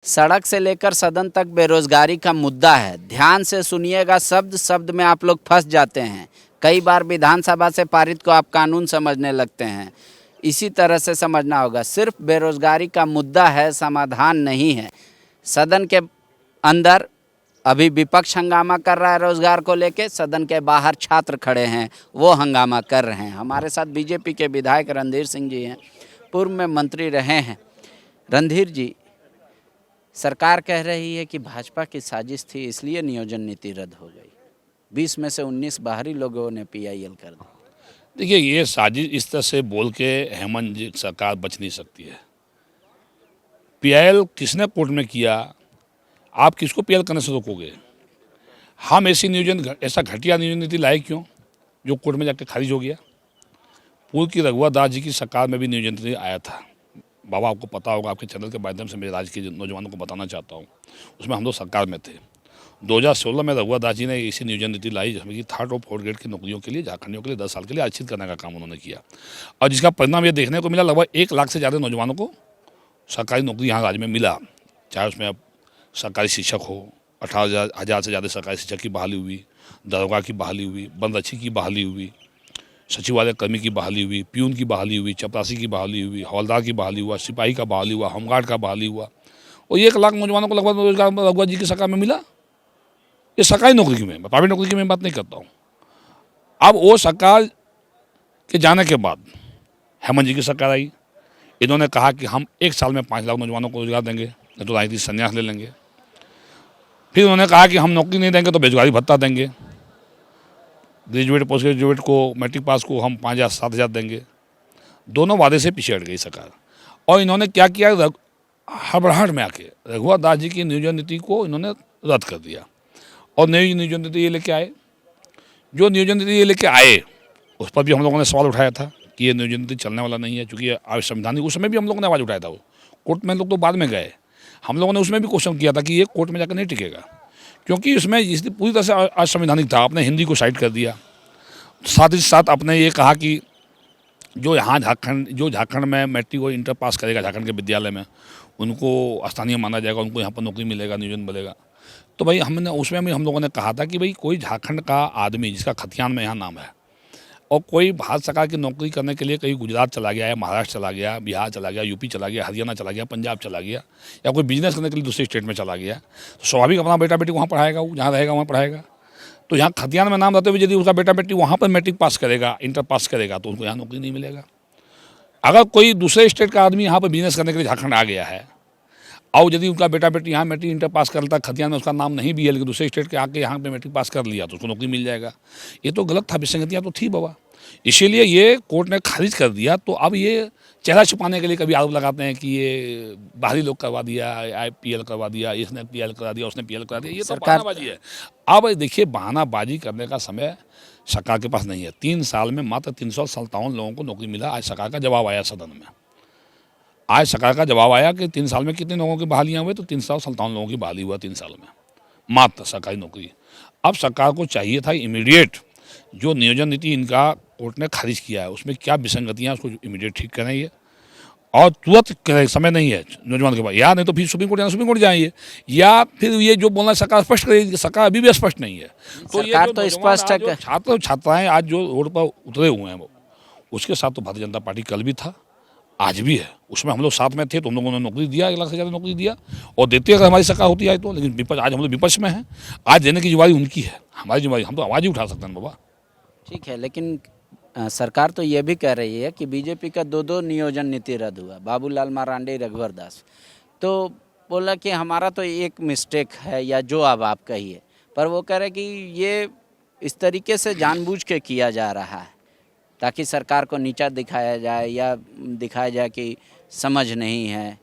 सड़क से लेकर सदन तक बेरोजगारी का मुद्दा है। ध्यान से सुनिएगा, शब्द शब्द में आप लोग फंस जाते हैं। कई बार विधानसभा से पारित को आप कानून समझने लगते हैं। इसी तरह से समझना होगा। सिर्फ बेरोजगारी का मुद्दा है, समाधान नहीं है। सदन के अंदर अभी विपक्ष हंगामा कर रहा है रोजगार को लेके, सदन के बाहर छात्र खड़े हैं, वो हंगामा कर रहे हैं। हमारे साथ बीजेपी के विधायक रणधीर सिंह जी हैं, पूर्व में मंत्री रहे हैं। रणधीर जी, सरकार कह रही है कि भाजपा की साजिश थी, इसलिए नियोजन नीति रद्द हो गई। 20 में से 19 बाहरी लोगों ने पीआईएल कर दी। देखिए, ये साजिश इस तरह से बोल के हेमंत जी सरकार बच नहीं सकती है। पीआईएल किसने कोर्ट में किया? आप किसको पीआईएल करने से रोकोगे? हम ऐसा घटिया नियोजन नीति लाए क्यों, जो कोर्ट में जाकर खारिज हो गया? पूर्व की रघुवर दास जी की सरकार में भी नियोजन नीति आया था। बाबा, आपको पता होगा, आपके चैनल के माध्यम से मेरे राज्य के नौजवानों को बताना चाहता हूँ। उसमें हम लोग सरकार में थे। 2016 में रघुवर दास जी ने ऐसी नियोजन नीति लाई जिसमें कि 3rd और 4th ग्रेड की नौकरियों के लिए, झारखंडियों के लिए 10 साल के लिए आरक्षित करने का काम उन्होंने किया, और जिसका परिणाम ये देखने को मिला, लगभग 1 लाख से ज़्यादा नौजवानों को सरकारी नौकरी यहाँ राज्य में मिला। चाहे उसमें अब सरकारी शिक्षक हो, 18,000 से ज़्यादा सरकारी शिक्षक की बहाली हुई, दरोगा की बहाली हुई, वनरक्षी की बहाली हुई, सचिवालय कर्मी की बहाली हुई, प्यून की बहाली हुई, चपरासी की बहाली हुई, हवलदार की बहाली हुआ, सिपाही का बहाली हुआ, होमगार्ड का बहाली हुआ, और 1 लाख नौजवानों को लगभग रोजगार रघुवर जी की सरकार में मिला। ये सरकारी नौकरी की, मैं प्राइवेट नौकरी की मैं बात नहीं करता हूँ। अब वो सरकार के जाने के बाद हेमंत जी की सरकार आई। इन्होंने कहा कि हम 1 साल में 5 लाख नौजवानों को रोजगार देंगे, नहीं तो राजनीतिक संन्यास ले लेंगे। फिर उन्होंने कहा कि हम नौकरी नहीं देंगे तो बेरोजगारी भत्ता देंगे। ग्रेजुएट, पोस्ट ग्रेजुएट को, मैट्रिक पास को हम 5,000 7,000 देंगे। दोनों वादे से पीछे हट गई सरकार। और इन्होंने क्या किया, हड़बड़ाहट में आके रघुवर दास जी की नियोजन नीति को इन्होंने रद्द कर दिया। और नई नियोजन नीति ये लेके आए। जो नियोजन नीति ये लेके आए, उस पर भी हम लोगों ने सवाल उठाया था कि ये नियोजन नीति चलने वाला नहीं है, चूँकि अवैधानिक। उस समय भी हम लोगों ने आवाज़ उठाया था। वो कोर्ट में लोग तो बाद में गए। हम लोगों ने उसमें भी क्वेश्चन किया था कि ये कोर्ट में जाकर नहीं टिकेगा, क्योंकि इसमें पूरी तरह से असंवैधानिक था। आपने हिंदी को साइड कर दिया। साथ ही साथ आपने ये कहा कि जो झारखंड में मैट्रिक और इंटर पास करेगा झारखंड के विद्यालय में, उनको स्थानीय माना जाएगा, उनको यहाँ पर नौकरी मिलेगा, नियोजन मिलेगा। तो भाई हमने उसमें भी हम लोगों ने कहा था कि भाई कोई झारखंड का आदमी जिसका खतियान में यहाँ नाम है, और कोई भारत सरकार की नौकरी करने के लिए कहीं गुजरात चला गया, या महाराष्ट्र चला गया, बिहार चला गया, यूपी चला गया, हरियाणा चला गया, पंजाब चला गया, या कोई बिजनेस करने के लिए दूसरे स्टेट में चला गया, तो स्वाभाविक अपना बेटा बेटी वहाँ पढ़ाएगा, वो जहाँ रहेगा वहाँ पढ़ाएगा। तो यहाँ खतियान में नाम रहते हुए यदि उसका बेटा बेटी वहाँ पर मैट्रिक पास करेगा, इंटर पास करेगा, तो उनको यहाँ नौकरी नहीं मिलेगा। अगर कोई दूसरे स्टेट का आदमी यहाँ पर बिजनेस करने के लिए झारखंड आ गया है, और यदि उनका बेटा बेटी यहाँ मैट्रिक इंटर पास कर लेता, खतियान में उसका नाम नहीं भी है, लेकिन दूसरे स्टेट के आके यहाँ पे मैट्रिक पास कर लिया, तो उसको नौकरी मिल जाएगा। ये तो गलत था, विसंगतियाँ तो थी बाबा। इसीलिए ये कोर्ट ने खारिज कर दिया। तो अब ये चेहरा छुपाने के लिए कभी आरोप लगाते हैं कि ये बाहरी लोग करवा दिया, पीएल करवा दिया, इसने पीएल करा दिया, उसने पीएल करा दिया। ये तो बहानाबाजी है। अब देखिए, बहानाबाजी करने का समय सरकार के पास नहीं है। 3 साल में मात्र 357 लोगों को नौकरी मिला। आज सरकार का जवाब आया सदन में। आज सरकार का जवाब आया कि 3 साल में कितने लोगों की बहालियाँ हुई, तो 357 लोगों की बहाली हुआ 3 साल में, मात्र सरकारी नौकरी। अब सरकार को चाहिए था इमीडिएट, जो नियोजन नीति इनका कोर्ट ने खारिज किया है, उसमें क्या विसंगतियाँ, उसको इमीडिएट ठीक कराइए, और तुरंत करें। समय नहीं है नौजवान के पास, या नहीं तो फिर सुप्रीम कोर्ट जाइए, या फिर ये जो बोलना सरकार स्पष्ट करेगी। सरकार अभी भी स्पष्ट नहीं है। तो ये तो स्पष्ट है। छात्र छात्राएं आज जो रोड पर उतरे हुए हैं, वो उसके साथ तो भारतीय जनता पार्टी कल भी था, आज भी है। उसमें हम लोग साथ में थे, तो हम लोगों ने नौकरी दिया, 1 लाख से ज़्यादा नौकरी दिया, और देती अगर हमारी सरकार होती है तो। लेकिन विपक्ष, आज हम लोग विपक्ष में हैं, आज देने की जिम्मेदारी उनकी है, हमारी जिम्मेदारी हम तो आवाज़ ही उठा सकते हैं बाबा। ठीक है, लेकिन सरकार तो ये भी कह रही है कि बीजेपी का 2 नियोजन नीति रद्द हुआ, बाबूलाल मरांडी, रघुवर दास। तो बोला कि हमारा तो एक मिस्टेक है, या जो अब आप कहिए, पर वो कह रहे कि ये इस तरीके से जानबूझ के किया जा रहा है ताकि सरकार को नीचा दिखाया जाए, या दिखाया जाए कि समझ नहीं है।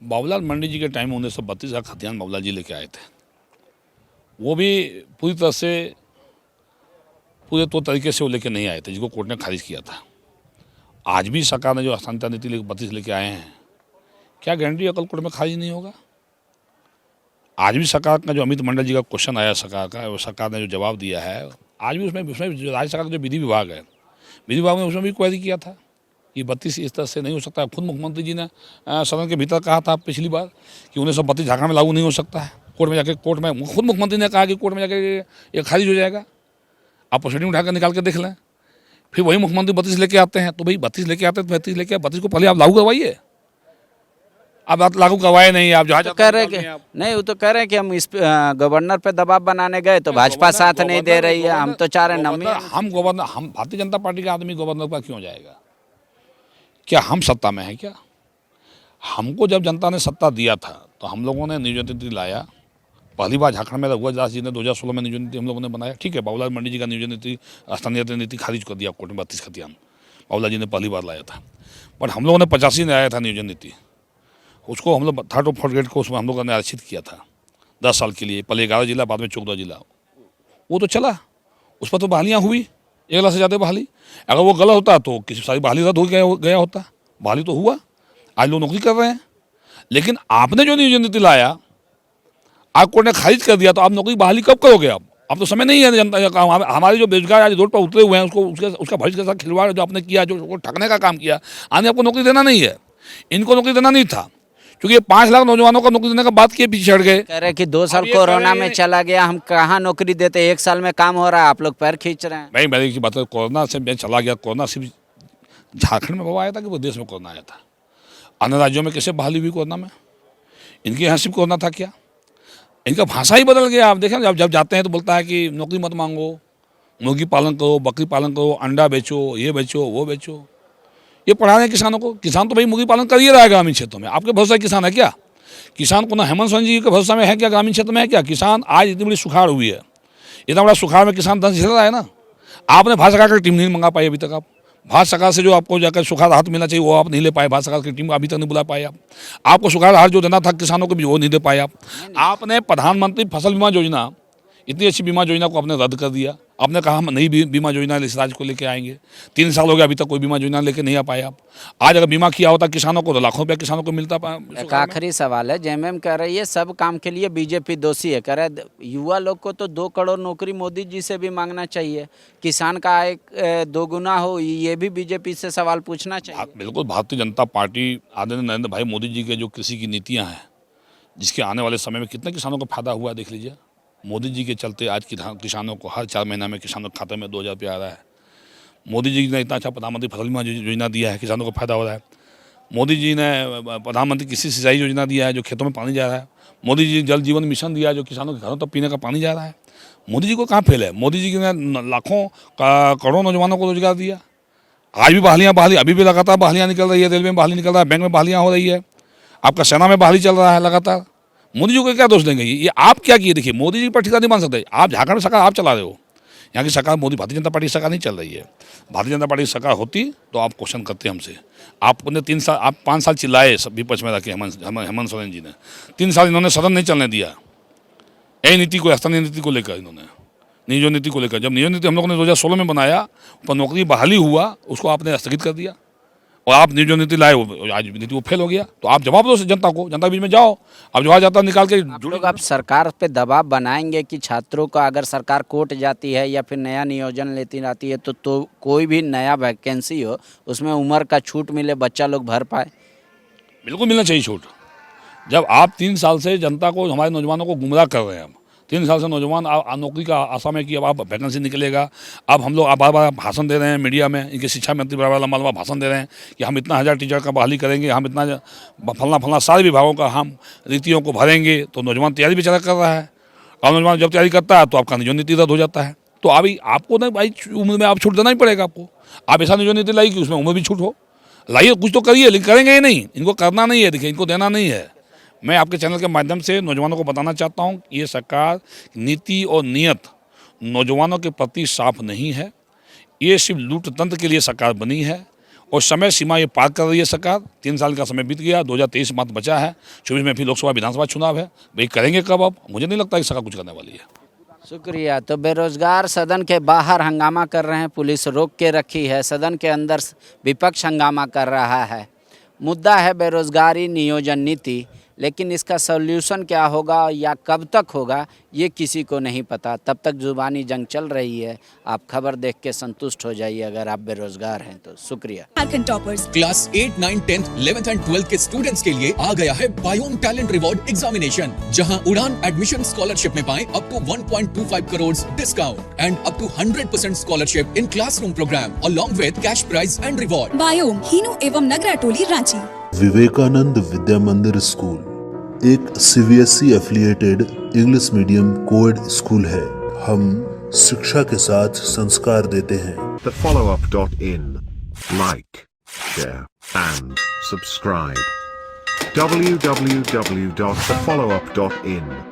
बाबूलाल मंडी जी के टाइम में 1932 का खतियान बाबूलाल जी लेके आए थे। वो भी पूरी तरह से, पूरे तो तरीके से वो लेके नहीं आए थे, जिसको कोर्ट ने खारिज किया था। आज भी सरकार ने जो स्थानीयता नीति 32 लेके आए हैं, क्या गारंटी है कल कोर्ट में खारिज नहीं होगा? आज भी सरकार का जो अमित मंडल जी का क्वेश्चन आया सरकार का, वो सरकार ने जो जवाब दिया है, आज भी उसमें जो राज्य सरकार का जो विधि विभाग है, विधि विभाग ने उसमें भी क्वेरी किया था, ये 32 इस तरह से नहीं हो सकता है। खुद मुख्यमंत्री जी ने सदन के भीतर कहा था पिछली बार कि 1932 झारखंड में लागू नहीं हो सकता है। कोर्ट में जाके खुद मुख्यमंत्री ने कहा कि कोर्ट में जाके ये खारिज हो जाएगा। आप प्रोसीडिंग उठाकर निकाल के देख लें। फिर वही मुख्यमंत्री 32 लेके आते हैं। तो भाई 32 लेके आते हैं तो 32 लेके 32 को पहले आप लागू करवाइए। अब आप लागू करवाए नहीं, आप जहाँ तो कह रहे कि नहीं, वो तो कह रहे हैं कि हम इस गवर्नर पे दबाव बनाने गए तो भाजपा साथ नहीं दे रही है। हम तो चाह रहे नमी हम भारतीय जनता पार्टी का आदमी गवर्नर पर क्यों जाएगा? क्या हम सत्ता में हैं क्या? हमको जब जनता ने सत्ता दिया था तो हम लोगों ने नियोजन नीति लाया। पहली बार झारखंड में रघुवर दास जी ने 2016 में नियोजन नीति हम लोगों ने बनाया। ठीक है, बाबूलाल मंडी जी का नियोजन नीति स्थानीय नीति खारिज कर दिया कोर्ट में 32 खतियान। बाबूलाल जी ने पहली बार लाया था, पर हम लोगों ने 85 में आया था नियोजन नीति। उसको हम लोग 3rd और 4th ग्रेड को उसमें हम लोगों ने आरक्षित किया था 10 साल के लिए। पहले 11 जिला, बाद में 14 जिला। वो तो चला, उस पर तो बहालियाँ हुई, 1 लाख से ज़्यादा बहाली। अगर वो गलत होता तो किसी सारी बहाली रद्द हो गया होता। बहाली तो हुआ, आज लोग नौकरी कर रहे हैं। लेकिन आपने जो नियोजन नीति लाया, आप कोर्ट ने खारिज कर दिया, तो आप नौकरी बहाली कब करोगे? अब तो समय नहीं है। जनता हमारे जो बेरोजगार आज रोड पर उतरे हुए हैं उसका भविष्य के साथ खिलवाड़ जो आपने किया, जो ठगने का काम किया, आने आपको नौकरी देना नहीं है। इनको नौकरी देना नहीं था, क्योंकि ये 5 लाख नौजवानों को नौकरी देने का बात किए पीछे हट गए। कह रहे कि 2 साल कोरोना में चला गया, हम कहाँ नौकरी देते, 1 साल में काम हो रहा है, आप लोग पैर खींच रहे हैं। भाई मेरी बात है, कोरोना से मैं चला गया। कोरोना सिर्फ झारखंड में बाबा आया था कि वो देश में कोरोना आया था? अन्य राज्यों में कैसे बहाली हुई कोरोना में? इनके यहाँ सिर्फ कोरोना था क्या? इनका भाषा ही बदल गया। आप देखें, जब जाते हैं तो बोलता है कि नौकरी मत मांगो, मुर्गी पालन करो, बकरी पालन करो, अंडा बेचो, ये बेचो, वो बेचो। ये पढ़ा रहे हैं किसानों को। किसान तो भाई मुर्गी पालन कर ही रहा है ग्रामीण क्षेत्रों में। आपके बहुत सारे किसान है क्या? किसान को ना हेमंत सोरेन जी के भरोसा में है क्या? ग्रामीण क्षेत्र में है क्या किसान? आज इतनी बड़ी सुखाड़ हुई है, इतना बड़ा सुखाड़ में किसान दंश झेल रहा है ना। आपने भारत सरकार की टीम नहीं मंगा पाई अभी तक। आप भारत सरकार से जो आपको जाकर सुखाड़ राहत मिलना चाहिए वो आप नहीं ले पाए। भारत सरकार की टीम को अभी तक नहीं बुला पाए आप। आपको सुखाड़ राहत जो देना था किसानों को भी वो नहीं दे पाए आप। आपने प्रधानमंत्री फसल बीमा योजना, इतनी अच्छी बीमा योजना को आपने रद्द कर दिया। आपने कहा हम नई बीमा योजना इस राज्य को लेके आएंगे। 3 साल हो गया, अभी तक कोई बीमा योजना लेके नहीं आ पाए आप। आज अगर बीमा किया होता किसानों को तो लाखों रुपया किसानों को मिलता। एक आखिरी सवाल है, जेएमएम कह रही है सब काम के लिए बीजेपी दोषी है। कह रहे युवा लोग को तो 2 करोड़ नौकरी मोदी जी से भी मांगना चाहिए, किसान का आय 2 गुना हो, ये भी बीजेपी से सवाल पूछना चाहिए। बिल्कुल, भारतीय जनता पार्टी आदरणीय नरेंद्र भाई मोदी जी के जो कृषि की नीतियाँ हैं, जिसके आने वाले समय में कितने किसानों को फायदा हुआ देख लीजिए। मोदी जी के चलते आज किसानों को हर 4 महीना में किसानों के खाते में 2000 रुपया आ रहा है। मोदी जी ने इतना अच्छा प्रधानमंत्री फसल बीमा योजना दिया है, किसानों को फायदा हो रहा है। मोदी जी ने प्रधानमंत्री कृषि सिंचाई योजना दिया है, जो खेतों में पानी जा रहा है। मोदी जी जल जीवन मिशन दिया है, जो किसानों के घरों तक पीने का पानी जा रहा है। मोदी जी को कहाँ फेल है? मोदी जी ने लाखों करोड़ों नौजवानों को रोजगार दिया। आज भी बहाली अभी भी लगातार बहालियाँ निकल रही है। रेलवे में बहाली निकल रहा है, बैंक में बहालियाँ हो रही है, आपका सेना में बहाली चल रहा है लगातार। मोदी जी को क्या दोष देंगे? ये आप क्या किए? देखिए, मोदी जी पर ठिकाना नहीं मान सकते आप। झारखंड में सरकार आप चला रहे हो, यहाँ की सरकार मोदी भारतीय जनता पार्टी की सरकार नहीं चल रही है। भारतीय जनता पार्टी की सरकार होती तो आप क्वेश्चन करते हमसे। आपने 3 साल, आप 5 साल चिल्लाए सब विपक्ष में रखे। हेमंत सोरेन जी ने 3 साल इन्होंने सदन नहीं चलने दिया। यही नीति को, स्थानीय नीति को लेकर, इन्होंने नियोजन नीति को लेकर। जब नियोजन नीति हम लोगों ने 2016 में बनाया, पर नौकरी बहाली हुआ, उसको आपने स्थगित कर दिया। और आप जो नीति लाए आज नीति वो फेल हो गया। तो आप जवाब दो जनता को, जनता के बीच में जाओ। अब जो आ जाता निकाल के लोग आप सरकार पे दबाव बनाएंगे कि छात्रों का अगर सरकार कोर्ट जाती है या फिर नया नियोजन लेती रहती है तो कोई भी नया वैकेंसी हो उसमें उम्र का छूट मिले, बच्चा लोग भर पाए? बिल्कुल मिलना चाहिए छूट। जब आप 3 साल से जनता को, हमारे नौजवानों को गुमराह कर रहे हैं। 3 साल से नौजवान नौकरी का आशा में कि अब आप वैकेंसी निकलेगा। अब हम लोग बार बार भाषण दे रहे हैं मीडिया में, इनके शिक्षा मंत्री बड़ा लंबा लंबा भाषण दे रहे हैं कि हम इतना 1000 टीचर का बहाली करेंगे, हम इतना फलना सारे विभागों का हम रीतियों को भरेंगे। तो नौजवान तैयारी बेचारा कर रहा है, और नौजवान जब तैयारी करता है तो आपका नियोजन नीति रद्द हो जाता है। तो अभी आपको ना भाई उम्र में आप छूट देना ही पड़ेगा आपको। आप ऐसा नियोजन नीति लाई कि उसमें उम्र भी छूट हो, लाइए, कुछ तो करिए। लेकिन करेंगे ही नहीं, इनको करना नहीं है। देखिए, इनको देना नहीं है। मैं आपके चैनल के माध्यम से नौजवानों को बताना चाहता हूं कि ये सरकार नीति और नियत नौजवानों के प्रति साफ नहीं है। ये सिर्फ लूट तंत्र के लिए सरकार बनी है, और समय सीमा ये पार कर रही है सरकार। 3 साल का समय बीत गया, 2023 मात्र बचा है, 24 में फिर लोकसभा विधानसभा चुनाव है। भाई करेंगे कब? अब मुझे नहीं लगता कि सरकार कुछ करने वाली है। शुक्रिया। तो बेरोजगार सदन के बाहर हंगामा कर रहे हैं, पुलिस रोक के रखी है। सदन के अंदर विपक्ष हंगामा कर रहा है। मुद्दा है बेरोजगारी नियोजन नीति, लेकिन इसका सॉल्यूशन क्या होगा या कब तक होगा ये किसी को नहीं पता। तब तक जुबानी जंग चल रही है। आप खबर देख के संतुष्ट हो जाइए अगर आप बेरोजगार हैं तो। शुक्रिया। Jharkhand toppers class 8, 9, 10, 11th and 12th के स्टूडेंट्स के लिए आ गया है बायोम टैलेंट रिवॉर्ड एग्जामिनेशन, जहां उड़ान एडमिशन स्कॉलरशिप में पाएं up to 1.25 crore discount and up to 100% scholarship in classroom program along with cash prize and reward. बायोम हीनू एवं नगरा टोली रांची। विवेकानंद विद्या मंदिर स्कूल एक CBSE affiliated English medium coed school है। हम शिक्षा के साथ संस्कार देते हैं। thefollowup.in. Like, share, and subscribe. www.thefollowup.in